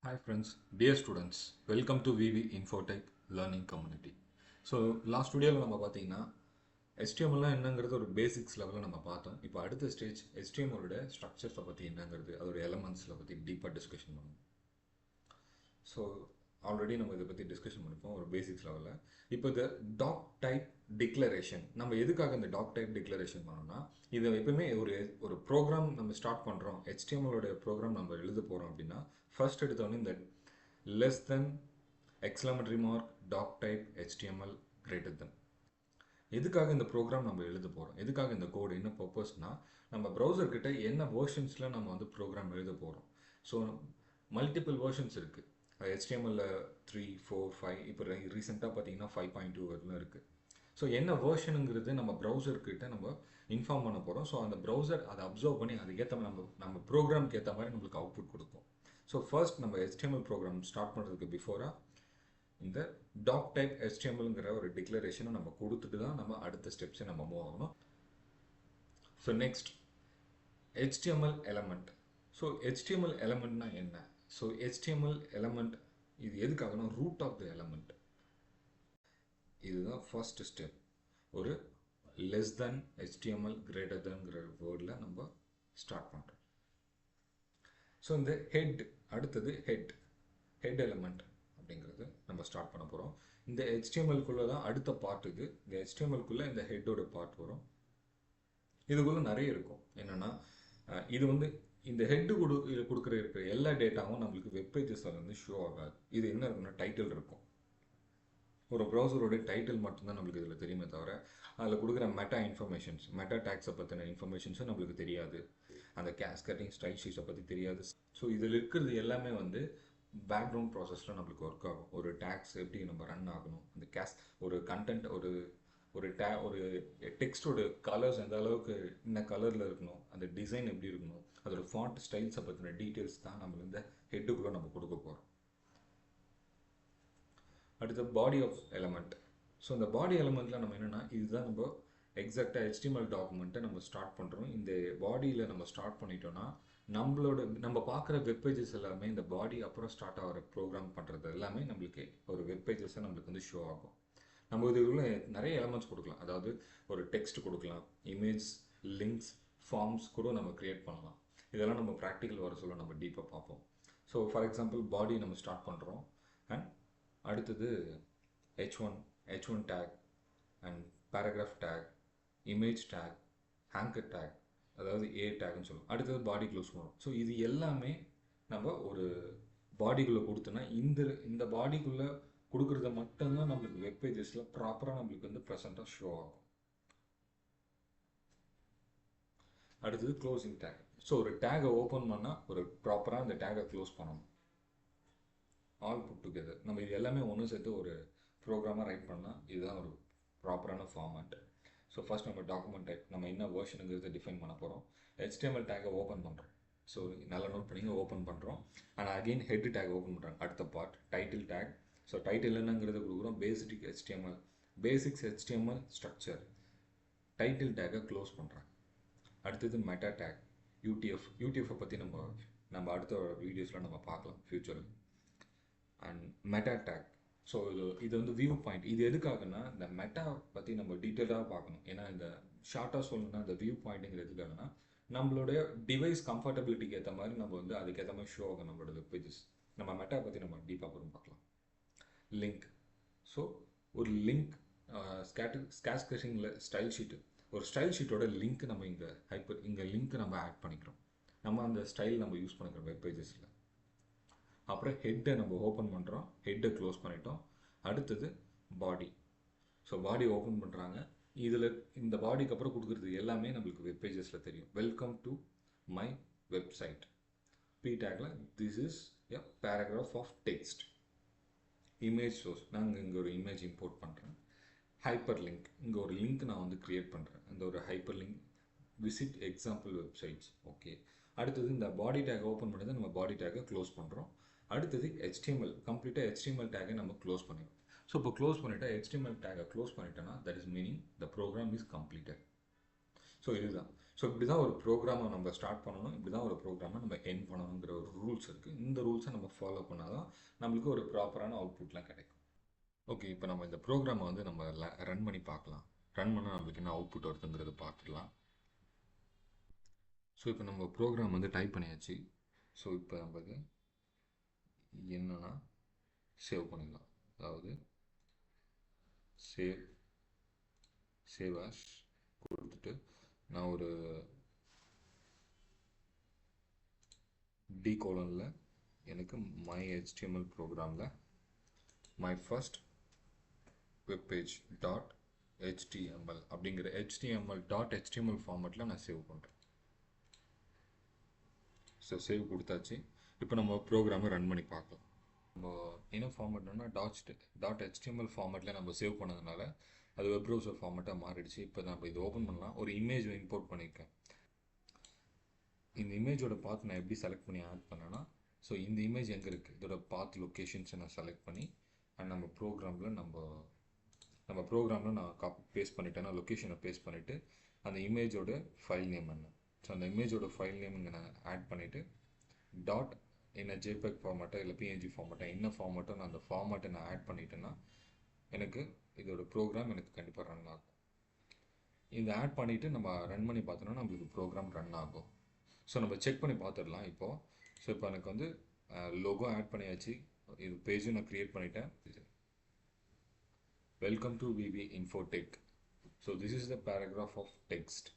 Hi friends, dear students, welcome to VV Infotech Learning Community. So last வீடியோவில் நம்ம பார்த்தீங்கன்னா HTML என்னங்கிறது ஒரு பேசிக்ஸ் லெவலில் நம்ம பார்த்தோம். இப்போ அடுத்த ஸ்டேஜ் HTML ஸ்ட்ரக்சர்ஸை பற்றி என்னங்கிறது அதோட எலமெண்ட்ஸில் பற்றி டீப்பாக டிஸ்கஷன் பண்ணுவோம். ஸோ ஆல்ரெடி நம்ம இதை பற்றி டிஸ்கஷன் பண்ணிப்போம் ஒரு பேசிக்ஸ் லெவலில். இப்போ இந்த டாக் டைப் டிக்ளரேஷன் நம்ம எதுக்காக இந்த டாக் டைப் டிக்ளரேஷன் பண்ணோம்னா, இதை எப்பவுமே ஒரு ப்ரோக்ராம் நம்ம ஸ்டார்ட் பண்ணுறோம், HTML ப்ரோக்ராம் நம்ம எழுத போகிறோம் அப்படின்னா ஃபர்ஸ்ட் எடுத்தோடனே இந்த less than exclamatory mark doctype HTML greater than. எதுக்காக இந்த ப்ரோக்ராம் நம்ம எழுத போகிறோம், எதுக்காக இந்த கோடு என்ன பர்பஸ்னால், நம்ம ப்ரௌசர் கிட்ட என்ன வேர்ஷன்ஸில் நம்ம வந்து ப்ரோக்ராம் எழுத போகிறோம். ஸோ மல்டிபிள் வேர்ஷன்ஸ் இருக்குது. HTML 3, 4, 5 இப்போ ரீசெண்டாக பார்த்தீங்கன்னா 5.2 வரலாம் இருக்குது. ஸோ என்ன வேர்ஷனுங்கிறது நம்ம ப்ரௌசர்கிட்ட நம்ம இன்ஃபார்ம் பண்ண போகிறோம். ஸோ அந்த ப்ரௌசர் அதை அப்சர்வ் பண்ணி அதுக்கேற்ற நம்ம ப்ரோக்ராம்க்கு ஏற்ற மாதிரி நம்மளுக்கு அவுட்புட் கொடுக்கும். ஸோ ஃபர்ஸ்ட் நம்ம HTML ப்ரோக்ராம் ஸ்டார்ட் பண்ணுறதுக்கு பிஃபோராக இந்த டாக் டைப் HTMLங்கிற ஒரு டிக்ளரேஷனை நம்ம கொடுத்துட்டு தான் நம்ம அடுத்த ஸ்டெப்ஸை நம்ம மூவ் ஆகணும். So next HTML element. So HTML எலமெண்ட்னா என்ன? ஸோ HTML எலமெண்ட் இது எதுக்காகனா ரூட் ஆஃப் த எலமெண்ட். இதுதான் ஃபர்ஸ்ட் ஸ்டெப். ஒரு லெஸ் தென் HTML கிரேட்டர் தென்ங்கிற வேர்டில் நம்ம ஸ்டார்ட் பண்ணுறோம். ஸோ இந்த ஹெட் அடுத்தது ஹெட் எலமெண்ட் அப்படிங்கிறது நம்ம ஸ்டார்ட் பண்ண போகிறோம். இந்த HTML-குள்ளே தான் அடுத்த பார்ட் இது. இந்த HTML-குள்ளே இந்த ஹெட்டோட பார்ட் வரும். இதுக்குள்ளே நிறைய இருக்கும். என்னென்னா இது வந்து இந்த ஹெட்டு இருக்கிற எல்லா டேட்டாவும் நம்மளுக்கு வெப் பேஜஸில் வந்து ஷோ ஆகாது. இது என்ன இருக்குன்னா டைட்டில் இருக்கும். ஒரு ப்ரௌசரோட டைட்டில் மட்டும்தான் நம்மளுக்கு இதில் தெரியுமே தவிர அதில் கொடுக்குற மெட்டா இன்ஃபர்மேஷன்ஸ், மெட்டா டேக்ஸை பற்றின இன்ஃபர்மேஷன்ஸும் நம்மளுக்கு தெரியாது. அந்த கேஸ்கட்டிங் ஸ்டைல் ஷீட்ஸை பற்றி தெரியாது. ஸோ இதில் இருக்கிறது எல்லாமே வந்து பேக்ரவுண்ட் ப்ராசஸில் நம்மளுக்கு ஒர்க் ஆகும். ஒரு டேக்ஸ் எப்படி நம்ம ரன் ஆகணும், அந்த ஒரு கண்டென்ட் ஒரு டெக்ஸ்டோட கலர்ஸ் எந்த அளவுக்கு என்ன கலரில் இருக்கணும், அந்த டிசைன் எப்படி இருக்கணும், அதோட ஃபாண்ட் ஸ்டைல்ஸை பற்றின டீட்டெயில்ஸ் தான் நம்ம இந்த ஹெட்டுக்குள்ளே நம்ம கொடுக்க போகிறோம். அடுத்து பாடி ஆஃப் எலமெண்ட். ஸோ இந்த பாடி எலமெண்ட்டில் நம்ம என்னென்னா இதுதான் நம்ம எக்ஸாக்டாக HTML டாக்குமெண்ட்டை நம்ம ஸ்டார்ட் பண்ணுறோம். இந்த பாடியில் நம்ம ஸ்டார்ட் பண்ணிட்டோன்னா நம்ம பார்க்குற வெப் பேஜஸ் எல்லாமே இந்த பாடி அப்புறம் ஸ்டார்ட் ஆகிற ப்ரோக்ராம் பண்ணுறது எல்லாமே நம்மளுக்கு ஒரு வெப் பேஜஸை நம்மளுக்கு வந்து ஷோ ஆகும். நம்ம இதுக்குள்ள நிறைய எலமெண்ட்ஸ் கொடுக்கலாம். அதாவது ஒரு டெக்ஸ்ட் கொடுக்கலாம், இமேஜ், லிங்க்ஸ், ஃபார்ம்ஸ் கூட நம்ம க்ரியேட் பண்ணலாம். இதெல்லாம் நம்ம ப்ராக்டிக்கல் வர சொல்ல நம்ம டீப்பாக பார்ப்போம். ஸோ ஃபார் எக்ஸாம்பிள் பாடி நம்ம ஸ்டார்ட் பண்ணுறோம். அண்ட் அடுத்தது H1 take and paragraph take, image take, hanger take, அதாவது டேக்னு சொல்லுவோம். அடுத்தது பாடி க்ளோஸ் பண்ணுவோம். ஸோ இது எல்லாமே நம்ம ஒரு பாடிக்குள்ளே கொடுத்தோன்னா இந்த பாடிக்குள்ளே கொடுக்குறத மட்டும்தான் நம்மளுக்கு வெப் பேஜஸில் ப்ராப்பராக நம்மளுக்கு வந்து ப்ரெசென்ட்டாக ஷோ ஆகும். அடுத்தது க்ளோசிங் டேக். ஸோ ஒரு டேகை ஓப்பன் பண்ணால் ஒரு ப்ராப்பராக அந்த டேகை க்ளோஸ் பண்ணணும். ஆல் புட் டுகெதர் நம்ம இது எல்லாமே ஒன்று சேர்த்து ஒரு ப்ரோக்ராமாக ரைட் பண்ணால் இதுதான் ஒரு ப்ராப்பரான ஃபார்மேட். ஸோ ஃபர்ஸ்ட் நம்ம டாக்குமெண்ட் டைப் நம்ம என்ன வேர்ஷனுங்கிறத டிஃபைன் பண்ண போகிறோம். HTML டேகை ஓப்பன் பண்ணுறோம். ஸோ நல்லா நோட் பண்ணிங்க, ஓப்பன் பண்ணுறோம். ஆனால் அகெயின் ஹெட் டேக் ஓப்பன் பண்ணுறாங்க. அடுத்த part title tag. So title என்னங்கிறத கொடுக்குறோம். Basics HTML structure. டைட்டில் டேக்கை க்ளோஸ் பண்ணுறாங்க. அடுத்தது மெட்டா டேக், யூடிஎஃப்பை பற்றி நம்ம அடுத்த வீடியோஸில் நம்ம பார்க்கலாம் ஃப்யூச்சரில். And meta take. ஸோ இது வந்து வியூ பாயிண்ட். இது எதுக்காகனா இந்த மெட்டா பற்றி நம்ம டீட்டெயிலாக பார்க்கணும். ஏன்னா இந்த ஷார்ட்டாக சொல்லணும்னா இந்த வியூ பாயிண்ட்டுங்கிற எதுக்காகனா நம்மளுடைய டிவைஸ் கம்ஃபர்டபிலிட்டிக்கு ஏற்ற மாதிரி நம்ம வந்து அதுக்கேற்ற மாதிரி ஷோ ஆகும் நம்மளோட வெப் பேஜஸ். நம்ம மெட்டா பற்றி நம்ம டீப்பாக அப்புறம் பார்க்கலாம். லிங்க். ஸோ ஒரு லிங்க் ஸ்கேஸ்கேஷிங்கில் ஸ்டைல் ஷீட்டு, ஒரு ஸ்டைல் ஷீட்டோட லிங்க் நம்ம இங்கே லிங்க் நம்ம ஆட் பண்ணிக்கிறோம். நம்ம அந்த ஸ்டைல் நம்ம யூஸ் பண்ணிக்கிறோம் வெப் பேஜஸில். அப்புறம் ஹெட்டை நம்ம ஓப்பன் பண்ணுறோம், ஹெட்டை க்ளோஸ் பண்ணிட்டோம். அடுத்தது பாடி. ஸோ பாடி ஓப்பன் பண்ணுறாங்க. இதில் இந்த பாடிக்கு அப்புறம் கொடுக்குறது எல்லாமே நம்மளுக்கு வெப் பேஜஸில் தெரியும். Welcome to my website. டேக்ல this is a paragraph of text. Image source, நாங்கள் இங்கே ஒரு இமேஜ் இம்போர்ட் பண்ணுறேன். ஹைப்பர் லிங்க், இங்கே ஒரு லிங்க் நான் வந்து க்ரியேட் பண்ணுறேன். இந்த ஒரு hyperlink visit example websites. Okay. அடுத்தது இந்த பாடி டேக் ஓப்பன் பண்ணி தான் நம்ம பாடி டேக்கை க்ளோஸ் பண்ணுறோம். அடுத்தது கம்ப்ளீட்டாக HTML டேக்கை நம்ம க்ளோஸ் பண்ணிடுவோம். ஸோ இப்போ க்ளோஸ் பண்ணிவிட்டா HTML டேக்கை க்ளோஸ் பண்ணிட்டோன்னா that is meaning the program is completed. So இதுதான். ஸோ இப்படி தான் ஒரு ப்ரோக்ராமை நம்ம ஸ்டார்ட் பண்ணணும், இப்படி தான் ஒரு ப்ரோக்ராமை நம்ம எண்ட் பண்ணணுங்கிற ஒரு ரூல்ஸ் இருக்குது. இந்த ரூல்ஸை நம்ம ஃபாலோ பண்ணால் தான் நம்மளுக்கு ஒரு ப்ராப்பரான அவுட்புட்லாம் கிடைக்கும். ஓகே, இப்போ நம்ம இந்த ப்ரோக்ராமை வந்து நம்ம ரன் பண்ணி பார்க்கலாம். ரன் பண்ணால் நம்மளுக்கு என்ன அவுட்புட் வருதுங்கிறது பார்த்துக்கலாம். ஸோ இப்போ நம்ம ப்ரோக்ராம் வந்து டைப் பண்ணியாச்சு. ஸோ இப்போ நமக்கு என்னன்னா சேவ் பண்ணிடலாம். அதாவது சேவ் ஆஸ் கொடுத்துட்டு நான் ஒரு D:, எனக்கு மை HTML ப்ரோக்ராமில் my first webpage dot HTML அப்படிங்கிற HTML ஃபார்மேட்டில் நான் சேவ் பண்ணுறேன். ஸோ சேவ் கொடுத்தாச்சு. இப்போ நம்ம ப்ரோக்ராமை ரன் பண்ணி பார்க்கலாம். நம்ம என்ன ஃபார்மேட்னா டாட் HTML ஃபார்மேட்டில் நம்ம சேவ் பண்ணதுனால அது வெப் ப்ரௌசர் ஃபார்மேட்டாக மாறிடுச்சு. இப்போ நம்ம இது ஓப்பன் பண்ணலாம். ஒரு இமேஜ் இம்போர்ட் பண்ணியிருக்கேன். இந்த இமேஜோட பாத் நான் எப்படி செலக்ட் பண்ணி ஆட் பண்ணேன்னா, ஸோ இந்த இமேஜ் எங்கே இருக்குது, இதோட பாத் லொக்கேஷன்ஸை நான் செலக்ட் பண்ணி அண்ட் நம்ம ப்ரோக்ராமில் நான் பேஸ்ட் பண்ணிட்டேன்னா லொக்கேஷனை பேஸ்ட் பண்ணிவிட்டு அந்த இமேஜோட ஃபைல் நேம் என்ன, ஸோ அந்த இமேஜோட ஃபைல் நேம் இங்கே நான் ஆட் பண்ணிவிட்டு டாட் என்ன ஜேபெக் ஃபார்மேட்டோ இல்லை பிஎன்ஜி ஃபார்மேட்டோ என்ன ஃபார்மேட்டோ நான் அந்த ஃபார்மேட்டை நான் ஆட் பண்ணிட்டேன்னா எனக்கு இதோட ப்ரோக்ராம் எனக்கு கண்டிப்பாக ரன் ஆகும். இந்த ஆட் பண்ணிவிட்டு நம்ம ரன் பண்ணி பார்த்தோன்னா நம்மளுக்கு ப்ரோக்ராம் ரன் ஆகும். ஸோ நம்ம செக் பண்ணி பார்த்துடலாம் இப்போது. ஸோ இப்போ எனக்கு வந்து லோகோ ஆட் பண்ணியாச்சு. இது பேஜும் நான் க்ரியேட் பண்ணிட்டேன். Welcome to VV Infotech. So this is the paragraph of text.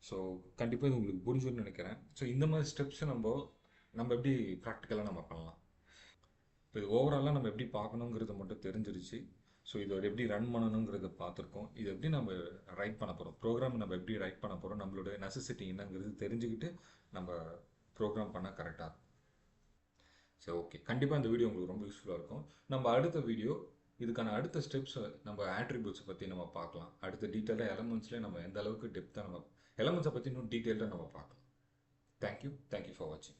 So கண்டிப்பாக இது உங்களுக்கு புரிஞ்சுன்னு நினைக்கிறேன். ஸோ இந்த மாதிரி ஸ்டெப்ஸை நம்ம எப்படி ப்ராக்டிக்கலாக நம்ம பண்ணலாம். இப்போ இது ஓவராலாக நம்ம எப்படி பார்க்கணுங்கிறது மட்டும் தெரிஞ்சிருச்சு. ஸோ இதை எப்படி ரன் பண்ணணுங்கிறத பார்த்துருக்கோம். இது எப்படி நம்ம ரைட் பண்ண போகிறோம், ப்ரோக்ராம் நம்ம எப்படி ரைட் பண்ண போகிறோம், நம்மளோட நெசசிட்டி என்னங்கிறது தெரிஞ்சுக்கிட்டு நம்ம ப்ரோக்ராம் பண்ணால் கரெக்டாக இருக்கும். சரி, ஓகே. கண்டிப்பாக இந்த வீடியோ உங்களுக்கு ரொம்ப யூஸ்ஃபுல்லாக இருக்கும். நம்ம அடுத்த வீடியோ இதுக்கான அடுத்த ஸ்டெப்ஸை நம்ம ஆட்ரிபியூட்ஸை பற்றி நம்ம பார்க்கலாம். அடுத்த டீட்டெயிலாக எலமெண்ட்ஸ்லேயே நம்ம எந்த அளவுக்கு டெப்த்தாக நம்ம எலமெண்ட்ஸை பற்றி இன்னும் டீட்டெயிலாக நம்ம பார்க்கலாம். தேங்க்யூ ஃபார் வாட்சிங்.